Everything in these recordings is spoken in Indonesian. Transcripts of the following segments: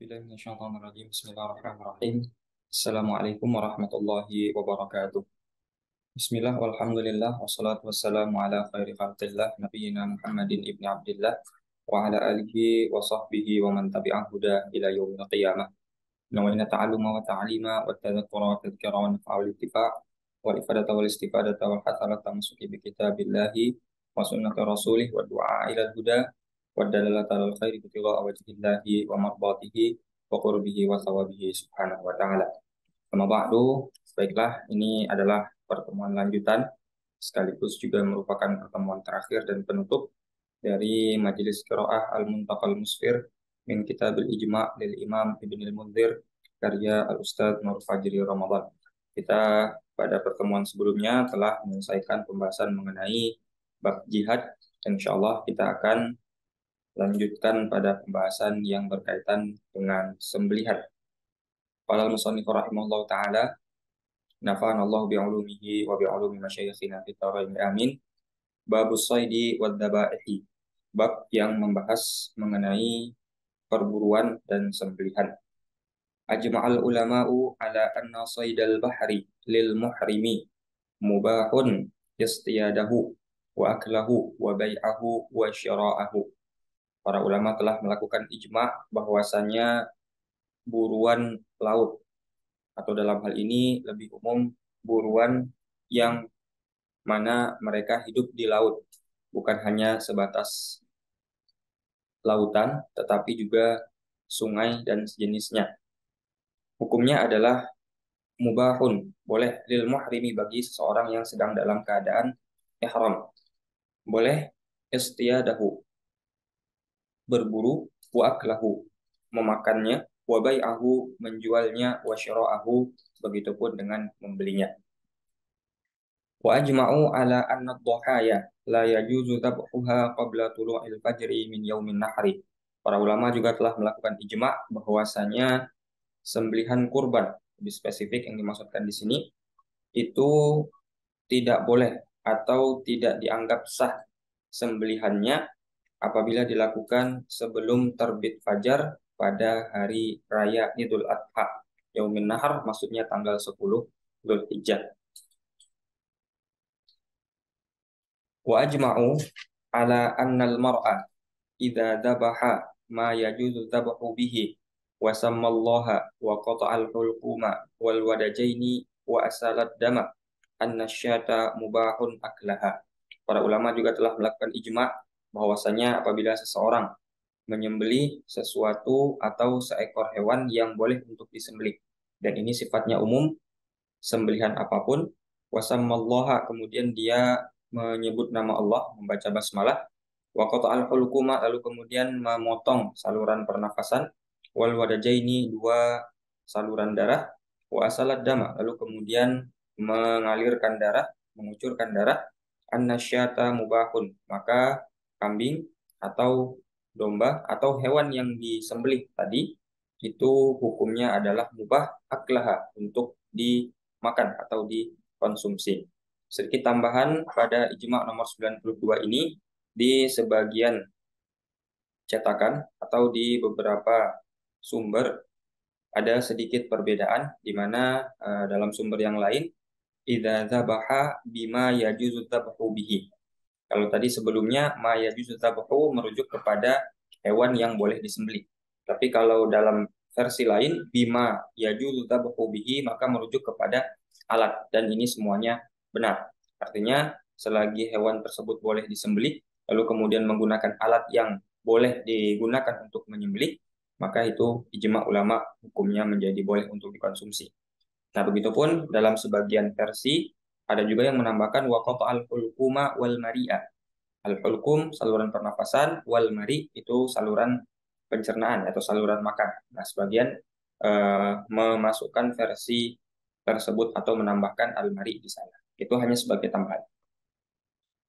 Bismillahirrahmanirrahim. Bismillahirrahmanirrahim. Assalamualaikum warahmatullahi wabarakatuh. Bismillah, walhamdulillah, wassalatu wassalamu ala khairi khalqillah, nabiyina Muhammadin ibni Abdillah, wa ala alihi wa sahbihi wa man tabi'ah huda ila yaumil qiyamah. Nawaina ta'aluma wa ta'alima wa tadhakkura wa tadhkira wa naf'a wal ittifa' wal ifadata wal istifadata wal hasanata masuki bi kitabillahi wa sunnati rasulih wa du'a ila huda wa dalalata al khairi bi tiga wajhillahi wa marbatihi wa qurbihi wa sawabihi subhanahu wa ta'ala. Amma ba'du, baiklah, ini adalah pertemuan lanjutan sekaligus juga merupakan pertemuan terakhir dan penutup dari Majelis Qiraah Al-Muntaqal Musfir min Kitabil Ijma' lil Imam Ibnul Munzir karya Al-Ustadz Nur Fajri Ramadan. Kita pada pertemuan sebelumnya telah menyelesaikan pembahasan mengenai bab jihad dan insyaallah kita akan lanjutkan pada pembahasan yang berkaitan dengan sembelihan. Qala al-musannif rahimahullahu taala, nafa'ana Allah bi'ulumihi wa bi'ulumi masyayikhina fid dharain amin. Babus saidi wad dabaihi. Bab yang membahas mengenai perburuan dan sembelihan. Ajma'al ulama'u ala anna saydal bahri lil muhrimi mubahun yastiyadahu wa aklahu wa bai'ahu wa syira'ahu. Para ulama telah melakukan ijma' bahwasanya buruan laut atau dalam hal ini lebih umum buruan yang mana mereka hidup di laut, bukan hanya sebatas lautan, tetapi juga sungai dan sejenisnya. Hukumnya adalah mubahun, boleh lil muhrimi bagi seseorang yang sedang dalam keadaan ihram. Boleh istiyadahu, berburu, wa aklahu, memakannya, wa bai'ahu, menjualnya, wa syira'ahu, begitupun dengan membelinya. Wa ajma'u ala anna ad-dhahaya la yajuzu dhabhuha qabla tulu'il fajri min yaumin nahri. Para ulama juga telah melakukan ijma' bahwasanya sembelihan kurban, lebih spesifik yang dimaksudkan di sini, itu tidak boleh atau tidak dianggap sah sembelihannya apabila dilakukan sebelum terbit fajar pada hari raya Idul Adha. Yaumin Nahar maksudnya tanggal 10 Dzulhijjah. Wa ajma'u ala annal mar'a idza dhabaha ma yajuzu dhabhu bihi wa sammallaha wa qata'al hulquma wal wadajaini wa asalat dama anna syata mubahun aklaha. Para ulama juga telah melakukan ijma' bahwasanya apabila seseorang menyembelih sesuatu atau seekor hewan yang boleh untuk disembelih, dan ini sifatnya umum, sembelihan apapun, wasammallaha, kemudian dia menyebut nama Allah, membaca basmalah, wa qata'al hulquma, lalu kemudian memotong saluran pernafasan, wal wadajaini, dua saluran darah, wa asalat dama, lalu kemudian mengalirkan darah, mengucurkan darah, annasyata mubahun, maka kambing atau domba atau hewan yang disembelih tadi itu hukumnya adalah mubah aklaha, untuk dimakan atau dikonsumsi. Sedikit tambahan pada ijma' nomor 92 ini, di sebagian cetakan atau di beberapa sumber ada sedikit perbedaan, di mana dalam sumber yang lain idza dzabaha bima yajuzu dzabhu bihi. Kalau tadi sebelumnya ma yajuzu dzabhu merujuk kepada hewan yang boleh disembelih. Tapi kalau dalam versi lain bima yajuzu dzabhu bihi maka merujuk kepada alat, dan ini semuanya benar. Artinya selagi hewan tersebut boleh disembelih lalu kemudian menggunakan alat yang boleh digunakan untuk menyembelih, maka itu ijma' ulama hukumnya menjadi boleh untuk dikonsumsi. Nah, begitupun dalam sebagian versi ada juga yang menambahkan waqata al-hulquma wal mari'a. Al-hulqum saluran pernafasan, wal mari itu saluran pencernaan atau saluran makan. Nah, sebagian memasukkan versi tersebut atau menambahkan al-mari di sana. Itu hanya sebagai tambahan.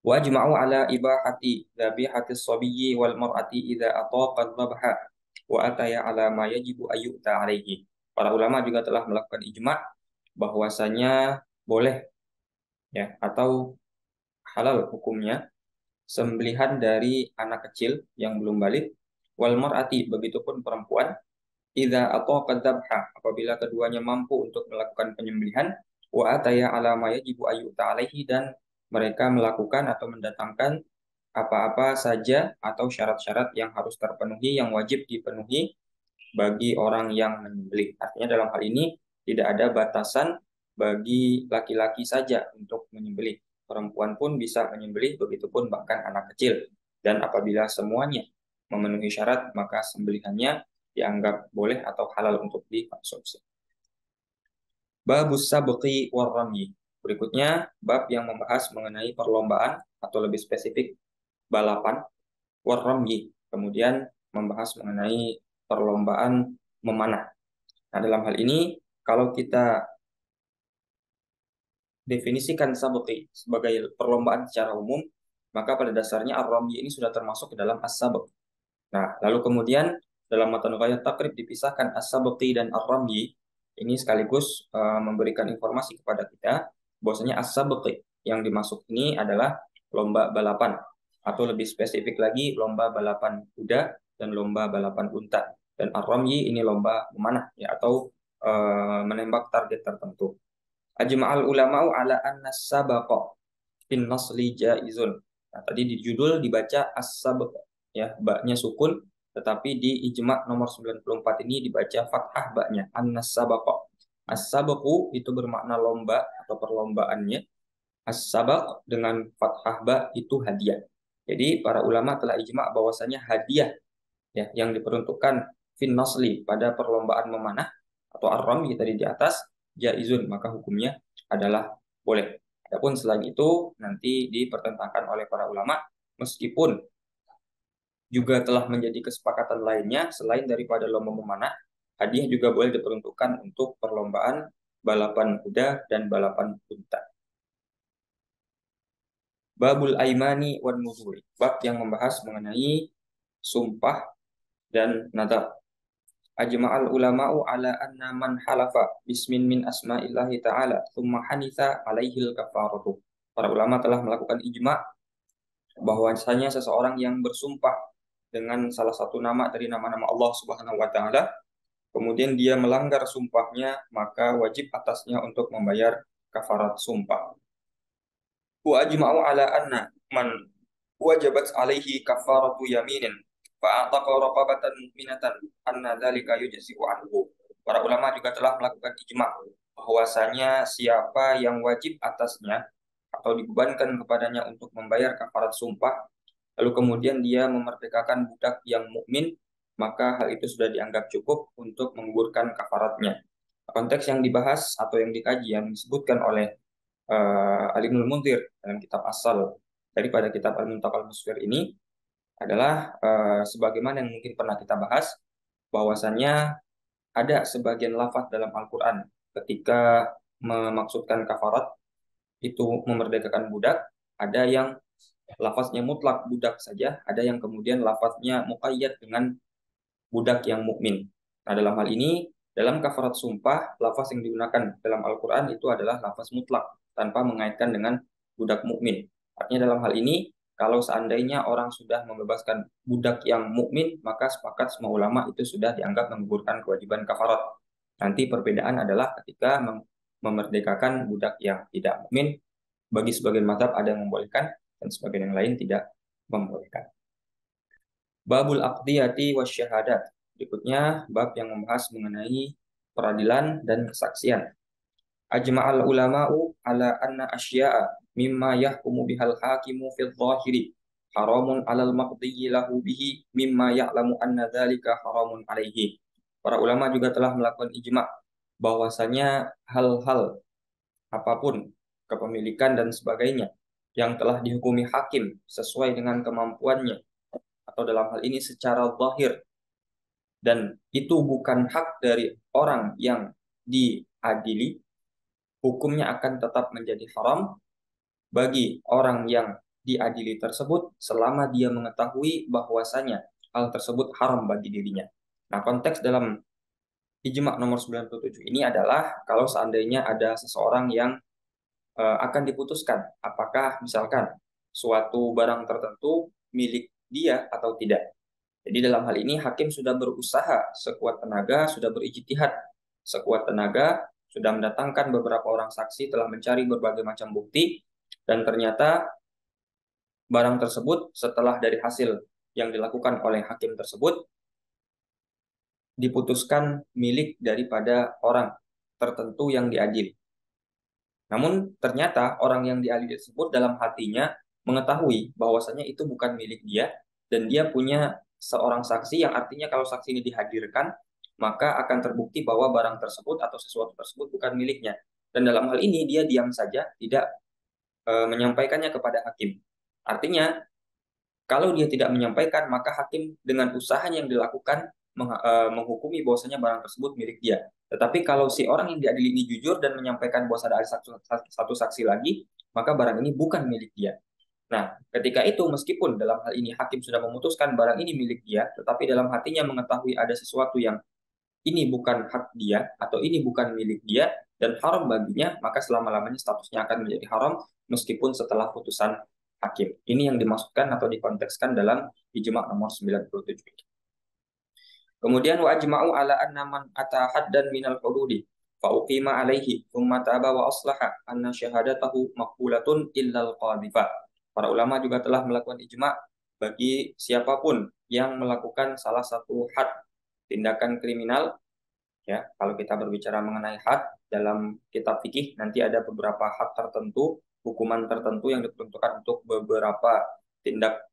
Wa ajma'u ala ibahati dzabihati as-sabiyyi wal mar'ati idza ataqa dzabha wa ataya ala ma yajibu ayyuta alaihi. Para ulama juga telah melakukan ijma' bahwasanya boleh ya atau halal hukumnya sembelihan dari anak kecil yang belum balik, wal mar'ati, begitupun perempuan, idza ataqa dzabha, apabila keduanya mampu untuk melakukan penyembelihan, wa ataya ala ma yajibu ayyuta alaihi, dan mereka melakukan atau mendatangkan apa-apa saja atau syarat-syarat yang harus terpenuhi, yang wajib dipenuhi bagi orang yang menyembelih. Artinya dalam hal ini tidak ada batasan bagi laki-laki saja untuk menyembelih. Perempuan pun bisa menyembelih, begitupun bahkan anak kecil. Dan apabila semuanya memenuhi syarat, maka sembelihannya dianggap boleh atau halal untuk dikonsumsi. Babus sabqi warramyi. Berikutnya, bab yang membahas mengenai perlombaan atau lebih spesifik balapan warramyi. Kemudian membahas mengenai perlombaan memanah. Nah, dalam hal ini kalau kita definisikan sabqi sebagai perlombaan secara umum, maka pada dasarnya ar-ramyi ini sudah termasuk ke dalam as-sabq. Nah, lalu kemudian dalam matan ghayat takrib dipisahkan as-sabqi dan ar-ramyi. Ini sekaligus memberikan informasi kepada kita bahwasanya as-sabqi yang dimaksud ini adalah lomba balapan, atau lebih spesifik lagi lomba balapan kuda dan lomba balapan unta. Dan ar-ramyi ini lomba memanah ya, atau menembak target tertentu. Ajma'al ulama'u ala anna sabaqa fin nasli jaizun. Nah, tadi di judul dibaca as-sabq ya, baknya sukun, tetapi di ijma' nomor 94 ini dibaca fathah baknya, an-sabaqa. As-sabqu itu bermakna lomba atau perlombaannya. As-sabaq dengan fathah ba itu hadiah. Jadi para ulama telah ijma' bahwasanya hadiah ya yang diperuntukkan fin nasli pada perlombaan memanah atau ar-ramy tadi di atas jaizun, maka hukumnya adalah boleh. Adapun selain itu nanti dipertentangkan oleh para ulama, meskipun juga telah menjadi kesepakatan lainnya selain daripada lomba memanah, hadiah juga boleh diperuntukkan untuk perlombaan balapan kuda dan balapan unta. Babul aimani wan nuzuri, bab yang membahas mengenai sumpah dan nadar. Ajma'al ulama'u ala anna man halafa bismin min asma'illahi ta'ala thumma hanitha alaihil kafaratu. Para ulama telah melakukan ijma' bahwasanya seseorang yang bersumpah dengan salah satu nama dari nama-nama Allah Subhanahu wa taala, kemudian dia melanggar sumpahnya, maka wajib atasnya untuk membayar kafarat sumpah. Wa ajma'u ala anna man wajabat alaihi kafaratu yaminin fa'ataqa raqabatan mu'minatan anna dzalika yujzi'u anhu. Para ulama juga telah melakukan ijma' bahwasanya siapa yang wajib atasnya atau dibebankan kepadanya untuk membayar kafarat sumpah, lalu kemudian dia memerdekakan budak yang mukmin, maka hal itu sudah dianggap cukup untuk menggugurkan kafaratnya. Konteks yang dibahas atau yang dikaji yang disebutkan oleh Alimul Munzir dalam kitab Asal daripada kitab Al-Muntaqal Musfir ini adalah sebagaimana yang mungkin pernah kita bahas, bahwasannya ada sebagian lafaz dalam Al-Quran ketika memaksudkan kafarat itu memerdekakan budak, ada yang lafaznya mutlak budak saja, ada yang kemudian lafaznya muqayyad dengan budak yang mukmin. Nah, dalam hal ini, dalam kafarat sumpah, lafaz yang digunakan dalam Al-Quran itu adalah lafaz mutlak, tanpa mengaitkan dengan budak mukmin. Artinya dalam hal ini, kalau seandainya orang sudah membebaskan budak yang mukmin, maka sepakat semua ulama itu sudah dianggap menggugurkan kewajiban kafarat. Nanti perbedaan adalah ketika memerdekakan budak yang tidak mukmin, bagi sebagian mazhab ada yang membolehkan, dan sebagian yang lain tidak membolehkan. Babul aqdiyati wasyahadat. Berikutnya bab yang membahas mengenai peradilan dan kesaksian. Ajma'al ulama'u ala anna asya'a mimma yahkumu bihal hakimu fil zahiri haramun alal maqdiyyi lahu bihi mimma ya'lamu anna dzalika haramun alaihi. Para ulama juga telah melakukan ijma' bahwasanya hal-hal apapun, kepemilikan dan sebagainya yang telah dihukumi hakim sesuai dengan kemampuannya atau dalam hal ini secara zahir, dan itu bukan hak dari orang yang diadili, hukumnya akan tetap menjadi haram bagi orang yang diadili tersebut selama dia mengetahui bahwasanya hal tersebut haram bagi dirinya. Nah, konteks dalam ijma' nomor 97 ini adalah kalau seandainya ada seseorang yang akan diputuskan apakah misalkan suatu barang tertentu milik dia atau tidak. Jadi dalam hal ini hakim sudah berusaha sekuat tenaga, sudah berijtihad sekuat tenaga, sudah mendatangkan beberapa orang saksi, telah mencari berbagai macam bukti, dan ternyata barang tersebut setelah dari hasil yang dilakukan oleh hakim tersebut diputuskan milik daripada orang tertentu yang diadili. Namun ternyata orang yang diadili tersebut dalam hatinya mengetahui bahwasanya itu bukan milik dia dan dia punya seorang saksi yang artinya kalau saksi ini dihadirkan maka akan terbukti bahwa barang tersebut atau sesuatu tersebut bukan miliknya. Dan dalam hal ini dia diam saja, tidak menyampaikannya kepada hakim. Artinya kalau dia tidak menyampaikan, maka hakim dengan usahanya yang dilakukan menghukumi bahwasanya barang tersebut milik dia. Tetapi kalau si orang yang diadili ini jujur dan menyampaikan bahwa ada satu saksi lagi, maka barang ini bukan milik dia. Nah, ketika itu meskipun dalam hal ini hakim sudah memutuskan barang ini milik dia, tetapi dalam hatinya mengetahui ada sesuatu yang ini bukan hak dia atau ini bukan milik dia dan haram baginya, maka selama-lamanya statusnya akan menjadi haram meskipun setelah putusan hakim. Ini yang dimaksudkan atau dikontekskan dalam ijma' nomor 97. Kemudian wa ajma'u ala anna man ata haddan minal hududi fa uqima alaihi thumma taba wa aslaha anna syahadatahu maqbulatun illal qadhifa. Para ulama juga telah melakukan ijma' bagi siapapun yang melakukan salah satu had tindakan kriminal. Ya, kalau kita berbicara mengenai had dalam kitab fikih nanti ada beberapa had tertentu, hukuman tertentu yang ditentukan untuk beberapa tindak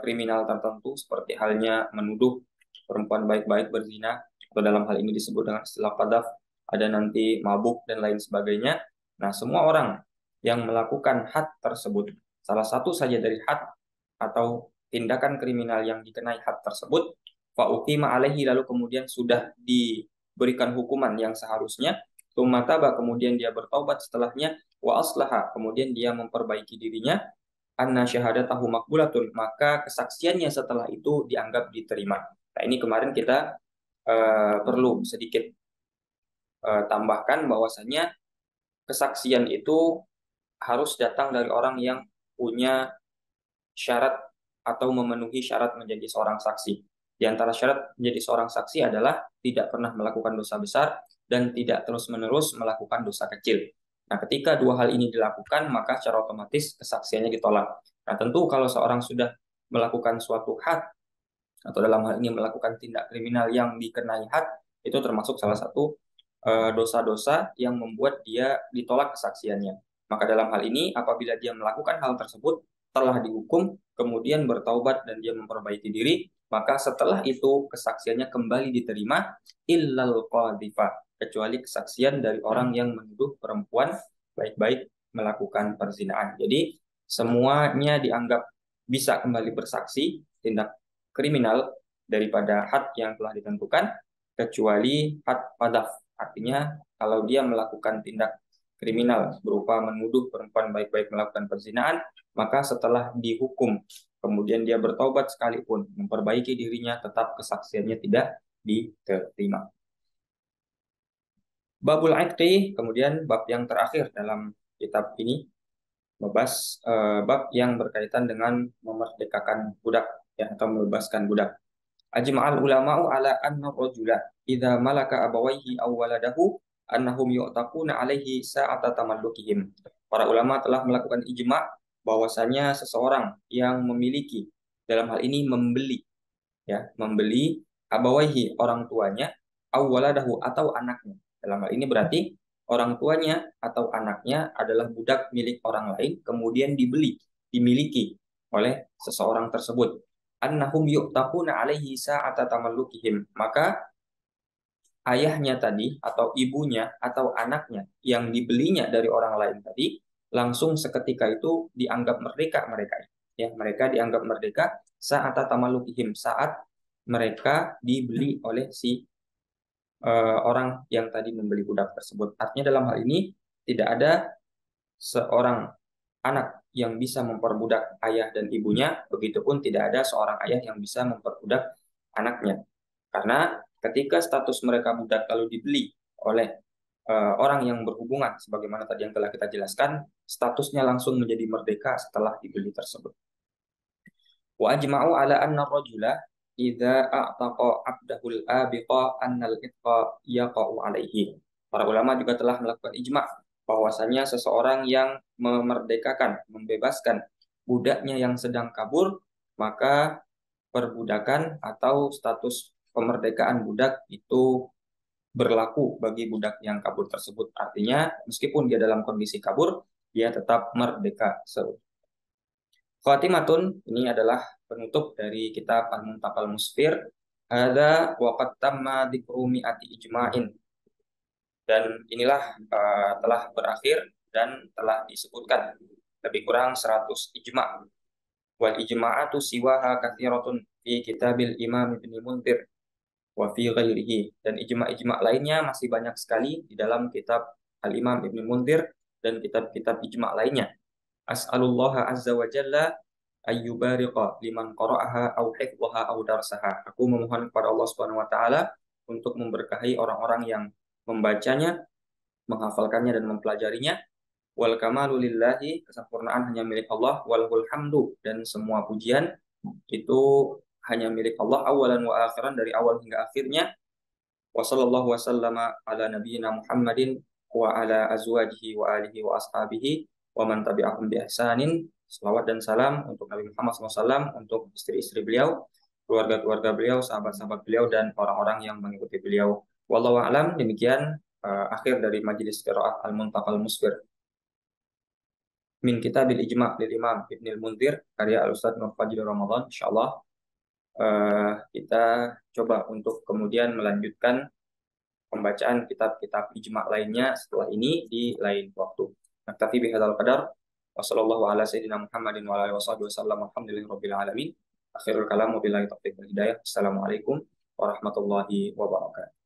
kriminal tertentu seperti halnya menuduh perempuan baik-baik berzina atau dalam hal ini disebut dengan istilah qadzaf, ada nanti mabuk dan lain sebagainya. Nah, semua orang yang melakukan had tersebut, salah satu saja dari had atau tindakan kriminal yang dikenai had tersebut, fa uqima alaihi lalu kemudian sudah diberikan hukuman yang seharusnya, tumataba kemudian dia bertaubat setelahnya, wa aslaha kemudian dia memperbaiki dirinya, anna syahadatahu makbulatun maka kesaksiannya setelah itu dianggap diterima. Nah, ini kemarin kita perlu sedikit tambahkan bahwasanya kesaksian itu harus datang dari orang yang punya syarat atau memenuhi syarat menjadi seorang saksi. Di antara syarat menjadi seorang saksi adalah tidak pernah melakukan dosa besar dan tidak terus-menerus melakukan dosa kecil. Nah, ketika dua hal ini dilakukan, maka secara otomatis kesaksiannya ditolak. Nah, tentu kalau seorang sudah melakukan suatu had, atau dalam hal ini melakukan tindak kriminal yang dikenai had, itu termasuk salah satu dosa-dosa yang membuat dia ditolak kesaksiannya. Maka dalam hal ini, apabila dia melakukan hal tersebut, telah dihukum, kemudian bertaubat dan dia memperbaiki diri, maka setelah itu kesaksiannya kembali diterima, illal qadhifa, kecuali kesaksian dari orang yang menuduh perempuan baik-baik melakukan perzinahan. Jadi semuanya dianggap bisa kembali bersaksi tindak kriminal daripada had yang telah ditentukan, kecuali had qadzaf. Artinya kalau dia melakukan tindak kriminal berupa menuduh perempuan baik-baik melakukan perzinahan, maka setelah dihukum kemudian dia bertaubat sekalipun memperbaiki dirinya, tetap kesaksiannya tidak diterima. Babul Aitqi, kemudian bab yang terakhir dalam kitab ini, membahas bab yang berkaitan dengan memerdekakan budak ya, atau membebaskan budak. Ajma'al ulama'u ala anna rajula idza malaka abawaihi aw waladahu annahum yu'taquna alaihi sa'ata tamallukihim. Para ulama telah melakukan ijma' bahwasanya seseorang yang memiliki, dalam hal ini membeli ya, membeli abawaihi orang tuanya aw waladahu atau anaknya. Dalam hal ini berarti orang tuanya atau anaknya adalah budak milik orang lain kemudian dibeli, dimiliki oleh seseorang tersebut. Annahum yu'taquna alaihi sa'ata tamallukihim, maka ayahnya tadi atau ibunya atau anaknya yang dibelinya dari orang lain tadi langsung seketika itu dianggap merdeka mereka ya, mereka dianggap merdeka sa'ata tamallukihim, saat mereka dibeli oleh si orang yang tadi membeli budak tersebut. Artinya dalam hal ini tidak ada seorang anak yang bisa memperbudak ayah dan ibunya, begitupun tidak ada seorang ayah yang bisa memperbudak anaknya. Karena ketika status mereka budak lalu dibeli oleh orang yang berhubungan, sebagaimana tadi yang telah kita jelaskan, statusnya langsung menjadi merdeka setelah dibeli tersebut. Wa ajma'u ala anna rajula idza a'taqa 'abdahul abiqa annal itqa yaqa'u 'alaihi. Para ulama juga telah melakukan ijma' bahwasanya seseorang yang memerdekakan, membebaskan budaknya yang sedang kabur, maka perbudakan atau status kemerdekaan budak itu berlaku bagi budak yang kabur tersebut. Artinya, meskipun dia dalam kondisi kabur, dia tetap merdeka. Khatimatun, ini adalah penutup dari kitab Al-Muntaqal Musfir. Ada waqad tamma dzikru mi'ati ijma'in. Dan inilah telah berakhir dan telah disebutkan lebih kurang 100 ijma'. Wal ijma'atu siwaha katsiratun fi kitabil Imam Ibnu Munzir wa fi ghairihi. Dan ijma'-ijma' lainnya masih banyak sekali di dalam kitab Al-Imam Ibnu Munzir dan kitab-kitab ijma' lainnya. As'alullah azza wa jalla ayyubariqa liman qara'aha aw hifdhaha aw darsaha. Aku memohon kepada Allah Subhanahu wa taala untuk memberkahi orang-orang yang membacanya, menghafalkannya dan mempelajarinya. Wal kamalu lillahi, kesempurnaan hanya milik Allah, walhul hamdu, dan semua pujian itu hanya milik Allah, awalan wa akhiran, dari awal hingga akhirnya. Wa sallallahu wasallama ala nabiyyina Muhammadin wa ala azwajihi wa alihi wa ashabihi wa man tabi'ahum bi ihsanin. Selawat dan salam untuk Nabi Muhammad SAW, untuk istri-istri beliau, keluarga-keluarga beliau, sahabat-sahabat beliau, dan orang-orang yang mengikuti beliau. Wallahu a'lam. Demikian akhir dari majelis qiraat Al-Muntaqal Musfir min Kitabil Ijma' lil Imam Ibnul Munzir, karya Al-Ustaz Nur Fajri Ramadan. Insyaallah kita coba untuk kemudian melanjutkan pembacaan kitab-kitab ijma' lainnya setelah ini di lain waktu. Naktafi bihadzal qadar. Wassallallahu ala sayyidina Muhammadin wa ala alihi wasallam. Alhamdulillahirabbil alamin. Akhirul kalam, wabillahi taufiq wal hidayah. Assalamualaikum warahmatullahi wabarakatuh.